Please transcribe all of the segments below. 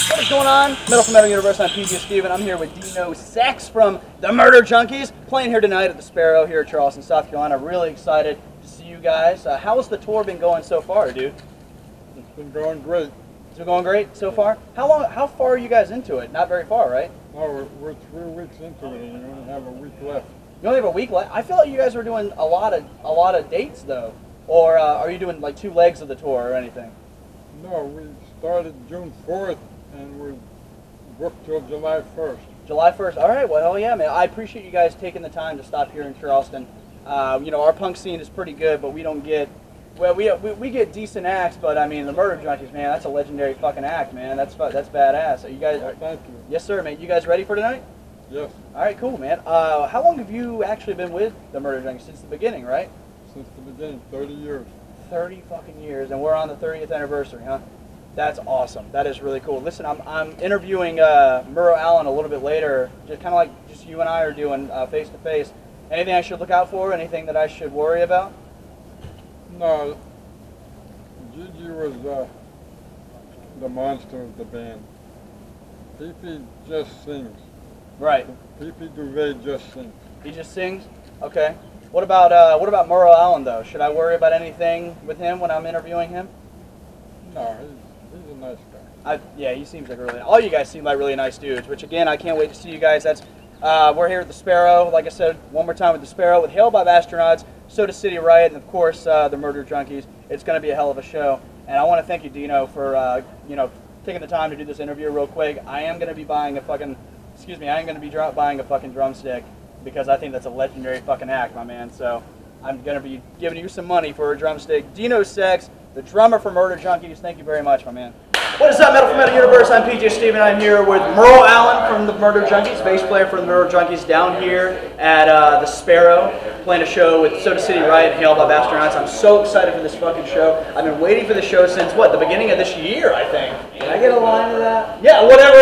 What is going on? Metal from Metal Universe, I'm PJ Steven. I'm here with Dino Sex from the Murder Junkies, playing here tonight at the Sparrow here at Charleston, South Carolina. Really excited to see you guys. How's the tour been going so far, dude? It's been going great. It's been going great so far? How far are you guys into it? Not very far, right? Oh, we're 3 weeks into it and you only have a week left. You only have a week left? I feel like you guys were doing a lot of dates, though. Or are you doing like 2 legs of the tour or anything? No, we started June 4th and we're booked till July 1st. July 1st. All right. Well, hell yeah, man. I appreciate you guys taking the time to stop here in Charleston. You know, our punk scene is pretty good, but we don't get, well, we get decent acts, but I mean, the Murder Junkies, man, that's a legendary fucking act, man. That's badass. So you guys, Thank you. Yes, sir, man. You guys ready for tonight? Yes. All right, cool, man. How long have you actually been with the Murder Junkies? Since the beginning, right? Since the beginning, 30 years. 30 fucking years, and we're on the 30th anniversary, huh? That's awesome. That is really cool. Listen, I'm interviewing Murrow Allen a little bit later, just kind of like just you and I are doing face to face. Anything I should look out for? Anything that I should worry about? No, Gigi was the monster of the band. Pee just sings. Right. Pee Duvet just sings. He just sings? Okay. What about Murrow Allen though? Should I worry about anything with him when I'm interviewing him? No, he's a nice guy. Yeah, he seems like all you guys seem like really nice dudes, which again, I can't wait to see you guys. That's we're here at the Sparrow, like I said, one more time with the Sparrow, with Hail by Astronauts, Soda City Riot, and of course the Murder Junkies. It's going to be a hell of a show, and I want to thank you, Dino, for you know, taking the time to do this interview real quick. I am going to be buying a fucking, I am going to be buying a fucking drumstick because I think that's a legendary fucking act, my man. So I'm going to be giving you some money for a drumstick. Dino Sex, the drummer for Murder Junkies. Thank you very much, my man. What is up, Metal from Metal Universe? I'm PJ Steven. I'm here with Murrow Allen from the Murder Junkies, bass player for the Murder Junkies, down here at the Sparrow, playing a show with Soda City Riot and Hail by Astronauts. I'm so excited for this fucking show. I've been waiting for the show since, what, the beginning of this year, I think. Can I get a line of that? Yeah, whatever.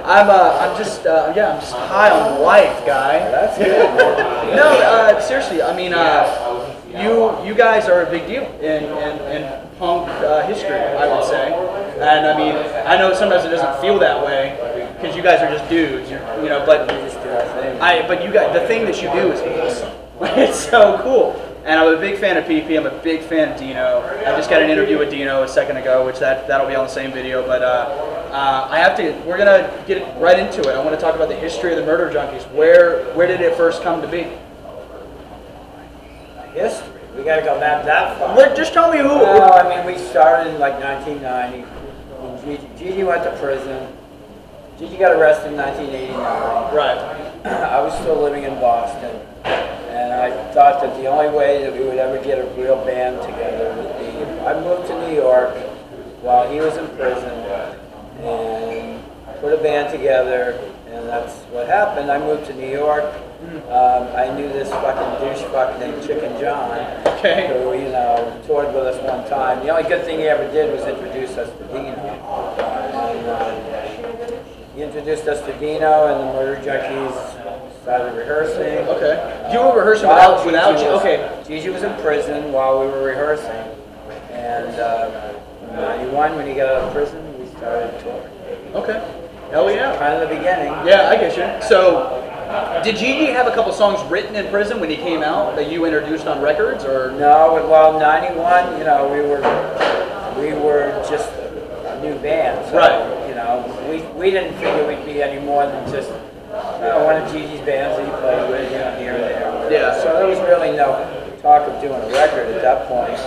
I'm just high on life, guy. That's good. No, seriously, I mean, you guys are a big deal in punk history, I would say. And I mean, I know sometimes it doesn't feel that way because you guys are just dudes, you know. But but you guys, the thing that you do is awesome. It's so cool. And I'm a big fan of PP. I'm a big fan of Dino. I just got an interview with Dino a second ago, which that'll be on the same video. But we're gonna get right into it. I want to talk about the history of the Murder Junkies. Where did it first come to be? History? We gotta go back that far. Just tell me who. Well, I mean, we started in like 1990. When Gigi went to prison. Gigi got arrested in 1989. Right. I was still living in Boston. And I thought that the only way that we would ever get a real band together would be, I moved to New York while he was in prison and put a band together, and that's what happened. I moved to New York. I knew this fucking douchebag named Chicken John, okay, who, you know, toured with us one time. The only good thing he ever did was introduce us to Dino. And he introduced us to Dino, and the Murder Junkies started rehearsing. Okay. You were rehearsing without you? Okay. Gigi was in prison while we were rehearsing. And in 91, when he got out of prison, we started touring. Okay. Hell yeah. Kind of the beginning. Yeah, I get you. So, did Gigi have a couple songs written in prison when he came out that you introduced on records, or? No, well, 91, you know, we were just a new band. So, right. You know, we didn't figure we'd be any more than just one of Gigi's bands that he played with, you know, here and there. Yeah. So there was really no talk of doing a record at that point.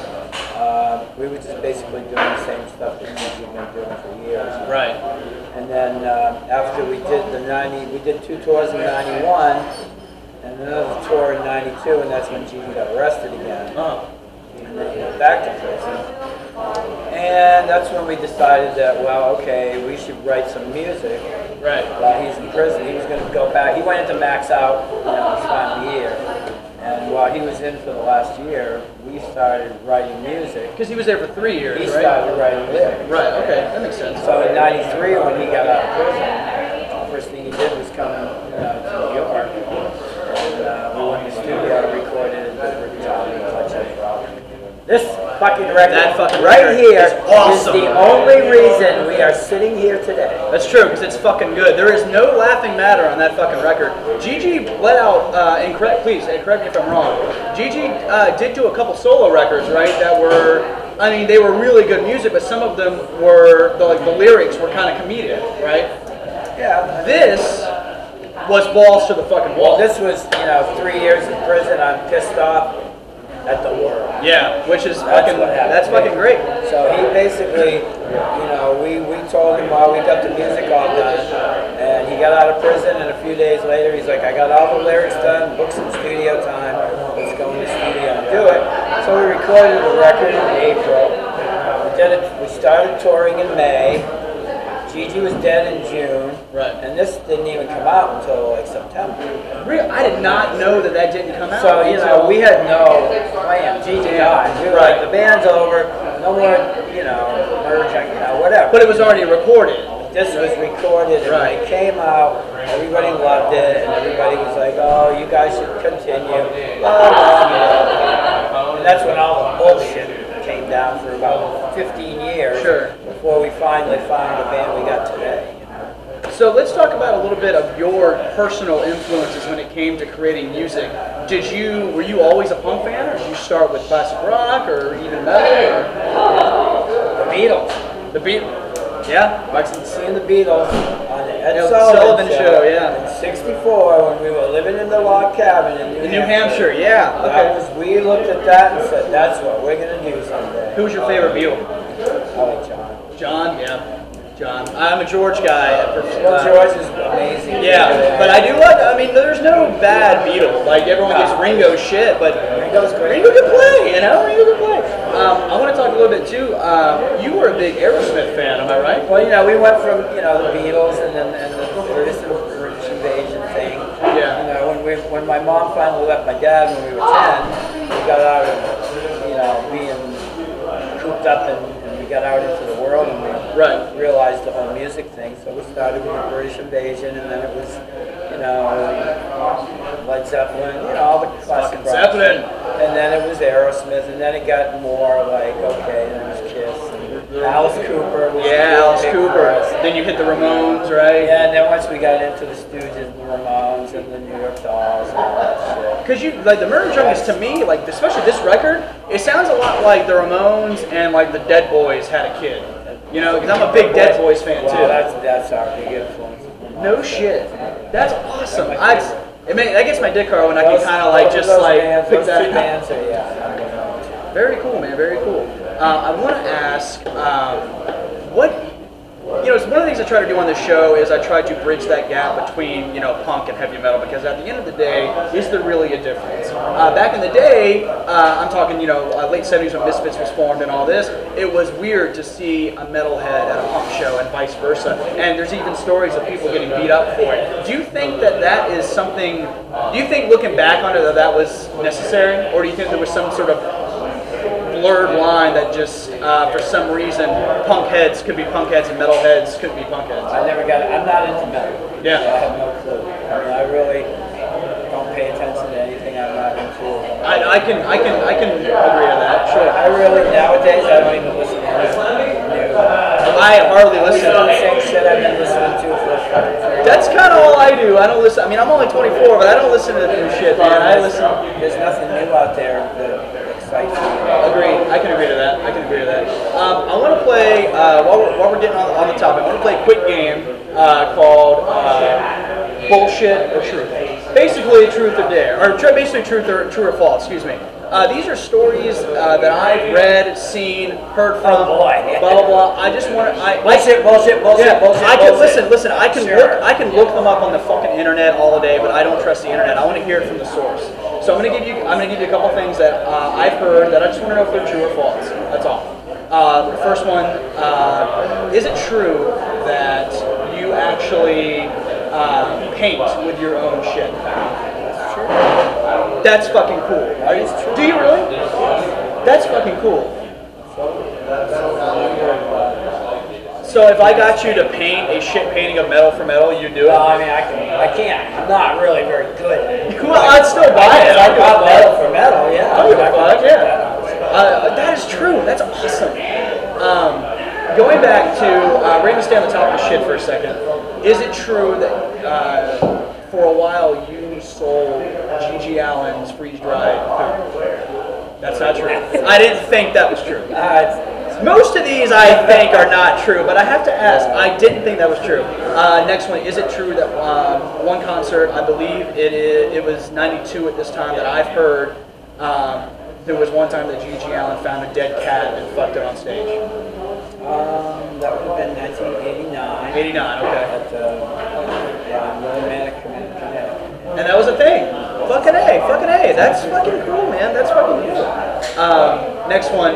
We were just basically doing the same stuff that Gigi had been doing for years. Right. And then after we did we did 2 tours in 91, and another tour in 92, and that's when Gigi got arrested again. And then he went back to prison. And that's when we decided that, well, okay, we should write some music. Right. While he's in prison, he was going to go back. He went into Max Out, you know, his final year. And while he was in for the last year, we started writing music. Because he was there for 3 years, He right? started writing lyrics. Right, okay, that makes sense. So in 93, when he got out of prison, the first thing he did was come to New York. And we went in the studio, recorded it, and this fucking record. That fucking right record here is awesome. is the only reason we are sitting here today. That's true, because it's fucking good. There is no laughing matter on that fucking record. Gigi let out, and correct me if I'm wrong, Gigi did do a couple solo records, right, that were, I mean, they were really good music, but some of them were, the lyrics were kind of comedic, right? Yeah. This was balls to the fucking wall. This was, 3 years in prison. I'm pissed off at the world. Yeah, which is that's fucking great. So he basically, we told him while we got the music all done, and he got out of prison, and a few days later he's like, I got all the lyrics done, booked some studio time, let's go in the studio and do it. So we recorded the record in April. We started touring in May. Gigi was dead in June, right? And this didn't even come out until like September. Really? I did not know that didn't come out. So we had no plan. Gigi died. We were like, the band's over, no more, merge, whatever. But it was already recorded. This was recorded, and when it came out, everybody loved it, and everybody was like, oh, you guys should continue. And that's when all the bullshit came down for about 15 years before we finally found the band we got today. So let's talk about a little bit of your personal influences when it came to creating music. Were you always a punk fan, or did you start with classic rock, or even metal? The Beatles. The Beatles. Yeah. I was seeing the Beatles on the Ed Sullivan show, yeah. In '64, when we were living in the log cabin in New Hampshire. Yeah. Okay. We looked at that and said, that's what we're gonna do someday. Who's your favorite Beatle? I like John. John, yeah. John. I'm a George guy. Well, George is amazing. Yeah, but I do like, there's no bad Beatle. Like, everyone gives Ringo shit, but Ringo's great. Ringo can play, Ringo can play. I want to talk a little bit, too. You were a big Aerosmith fan, am I right? Well, we went from, the Beatles and then the British Invasion thing. Yeah. When my mom finally left my dad when we were 10, we got out of, being cooped up and we got out into the world and we realized the whole music thing. So we started with the British Invasion, and then it was, Led Zeppelin, all the classic rock. Zeppelin. And then it was Aerosmith, and then it got more like, then it was Kiss. And Alice Cooper. Alice Cooper. Then you hit the Ramones, right? Yeah, and then once we got into the Stooges and the Ramones and the New York Dolls and all that shit. Because the Murder Junkies, to me, especially this record, it sounds a lot like the Ramones and like the Dead Boys had a kid. Because I'm a big Dead Boys fan too. That's our big influence. No shit. That's awesome. That gets my dick hard when I can kind of pick that up. Very cool, man. Very cool. I want to ask, it's one of the things I try to do on this show is I try to bridge that gap between, punk and heavy metal, because at the end of the day, is there really a difference? Back in the day, I'm talking, late 70s when Misfits was formed and all this, it was weird to see a metalhead at a punk show and vice versa. And there's even stories of people getting beat up for it. Do you think that is something, looking back on it, that was necessary? Or do you think there was some sort of blurred line that just, for some reason, punk heads could be punk heads and metal heads couldn't be punk heads? I never got it. I'm not into metal. Yeah. I have no clue. I really don't pay attention to anything I'm not into. I can agree to that. Sure. I really, nowadays, I don't even listen to anything new. I hardly listen to the same shit I've been listening to for That's kind of all I do. I don't listen. I'm only 24, but I don't listen to new shit, man. There's nothing new out there that excites me. Agreed. I can agree to that. I want to play, while we're getting on the topic, I want to play a quick game called Bullshit or Truth. Basically, truth or dare. Or basically, true or false, excuse me. These are stories that I've read, seen, heard from. Oh boy. Blah blah blah. I just want to. Bullshit. I can listen. I can look them up on the fucking internet all day, but I don't trust the internet. I want to hear it from the source. So I'm gonna give you a couple things that I've heard that I just want to know if they're true or false. That's all. The first one: is it true that you actually paint with your own shit? That's true. That's fucking cool. Do you really? That's fucking cool. So if I got you to paint a shit painting of Metal for Metal, you do it? Well, I can't. I'm not really very good. Well, I'd still buy it. I got Metal for Metal, yeah. Oh, yeah. That is true. That's awesome. Going back to, we're going to stay on the top of the shit for a second. Is it true that for a while you sold G.G. Allen's freeze-dried food? That's not true. I didn't think that was true. Most of these I think are not true, but I have to ask. I didn't think that was true. Next one, is it true that one concert, I believe it was 92 at this time, that I've heard there was one time that G.G. Allen found a dead cat and fucked it on stage? That would have been 1989. 89, okay. At Romantic Connecticut. And that was a thing. Fucking A, fucking A. That's fucking cool, man. That's fucking cool. Next one.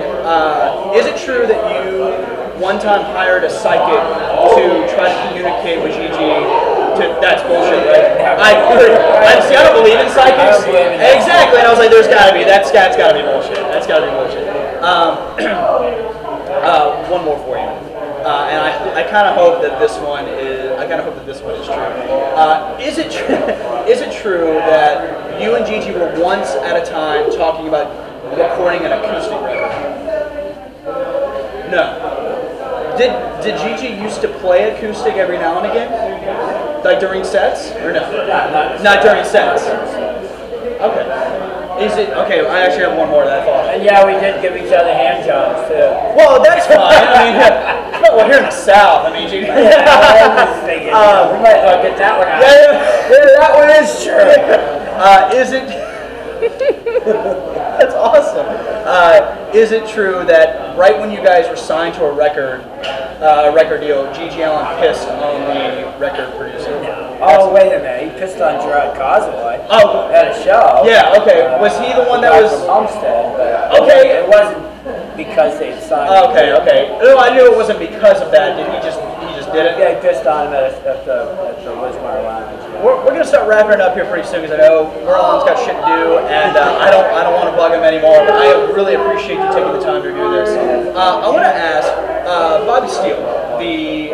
Is it true that you one time hired a psychic to try to communicate with Gigi? That's bullshit, right? I don't believe in psychics. Exactly. And I was like, there's gotta be. That's gotta be bullshit. That's gotta be bullshit. One more for you. And I kind of hope that this one is. I kind of hope that this one is true. Is it true that you and Gigi were once at a time talking about recording an acoustic record? No. Did Gigi used to play acoustic every now and again, like during sets, or no? Not during sets. Okay. Is it okay? I actually have one more that I thought. And yeah, we did give each other hand jobs too. Well, that's fine. I mean, well, here in the South, I mean, we might as well get that one out. Yeah, that one is true. Is it? That's awesome. Is it true that right when you guys were signed to a record deal, G.G. Allen pissed on the record producer? Oh, wait a minute. He pissed on Gerard Causaway at a show. Yeah, okay. Was he the one that was... from Homestead, but okay. It wasn't because they signed okay. No, I knew it wasn't because of that. He just did it? Yeah, he pissed on him at the Wismar Lounge. Yeah. We're going to start wrapping it up here pretty soon because I know Merlin's got shit to do, and I don't want to bug him anymore, but I really appreciate you taking the time to do this. I want to ask Bobby Steele, the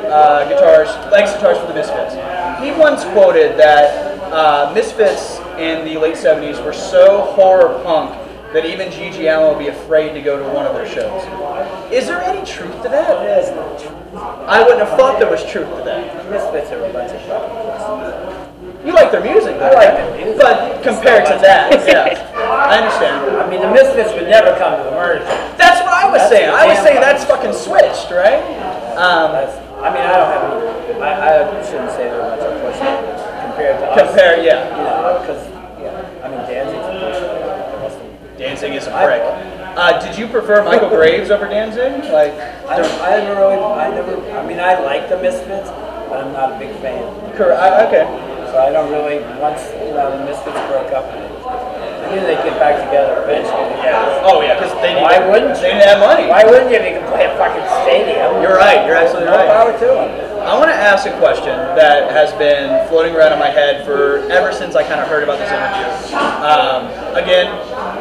legs guitars for the Misfits. He once quoted that Misfits in the late 70s were so horror punk that even G.G. Allen would be afraid to go to one of their shows. Is there any truth to that? There is no truth. I wouldn't have thought there was truth to that. Misfits are a bunch of fucking. You like their music, though. I like their music. But compared to that, yeah. I understand. I mean, the Misfits would never come to the Murder. That's what I was saying. I was saying that's fucking switched, right? I mean, I don't have any. I shouldn't say they're a bunch of pussy compared to us. Yeah. You know, because, I mean, Danzig's a pussy. Danzig is a prick. Did you prefer Michael Graves over Danzig? Like, I mean, I like the Misfits, but I'm not a big fan. Okay. So I don't really, once, the Misfits broke up, I knew they'd get back together eventually. Yeah. Oh, yeah, because they didn't have money. Why wouldn't you if you can play a fucking stadium? You're right, you're absolutely right. No power to them. I want to ask a question that has been floating around in my head ever since I kind of heard about this interview. Again,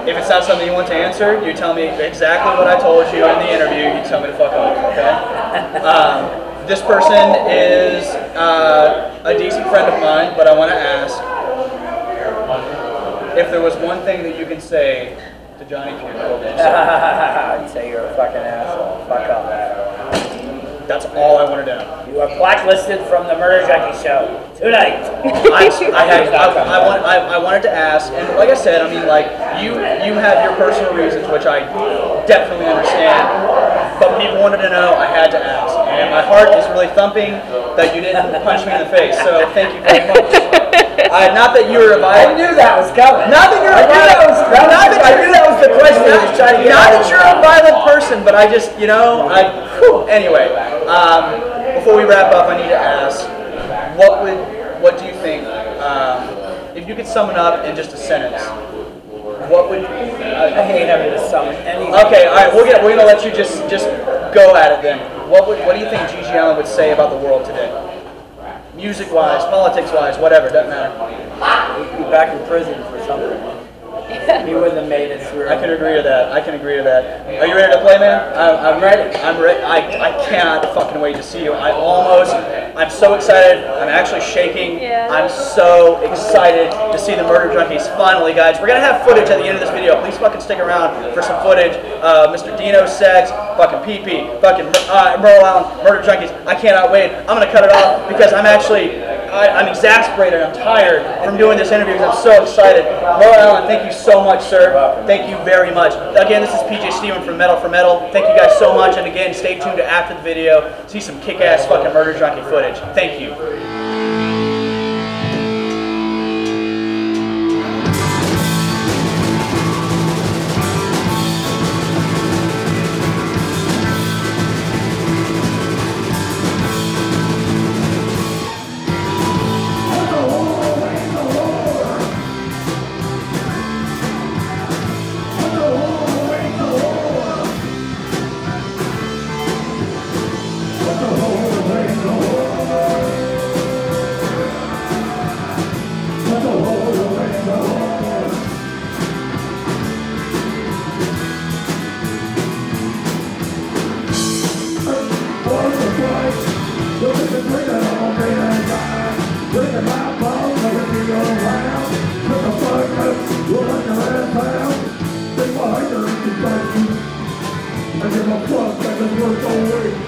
if it's not something you want to answer, you tell me exactly what I told you in the interview. You tell me to fuck off, okay? This person is a decent friend of mine, but I want to ask if there was one thing that you can say to Johnny Pugh. I'd say you're a fucking asshole. Fuck off. That's all I wanted to know. You are blacklisted from the Murder Junkie show tonight. I wanted to ask, and like I said, I mean, like you have your personal reasons, which I definitely understand. But people wanted to know. I had to ask, and my heart is really thumping that you didn't punch me in the face. So thank you very much. Not that you were a violent. I knew that was coming. Not that you're a violent. I knew that was the question. Not that you're a violent person, but I just, anyway. Before we wrap up, I need to ask, what do you think, if you could sum it up in just a sentence, what would, I hate having to sum anything. Okay, all right, we're gonna let you just go at it then. What do you think G.G. Allen would say about the world today? Music-wise, politics-wise, whatever, doesn't matter. He'd be back in prison for something. he wouldn't have made it through. I can agree to that. I can agree to that. Are you ready to play, man? I'm ready. I'm ready. I cannot fucking wait to see you. I'm so excited. I'm actually shaking. Yeah. I'm so excited to see the Murder Junkies finally, guys. We're going to have footage at the end of this video. Please fucking stick around for some footage. Mr. Dino Segs, fucking PP, fucking Merle Allen, Murder Junkies. I cannot wait. I'm going to cut it off because I'm exasperated. I'm tired from doing this interview because I'm so excited. Merle Allen, thank you so much, sir. Thank you very much. Again, this is PJ Steven from Metal for Metal. Thank you guys so much. And again, stay tuned to after the video. See some kick-ass fucking Murder Junkie footage. Thank you. I give a fuck, I just work all week.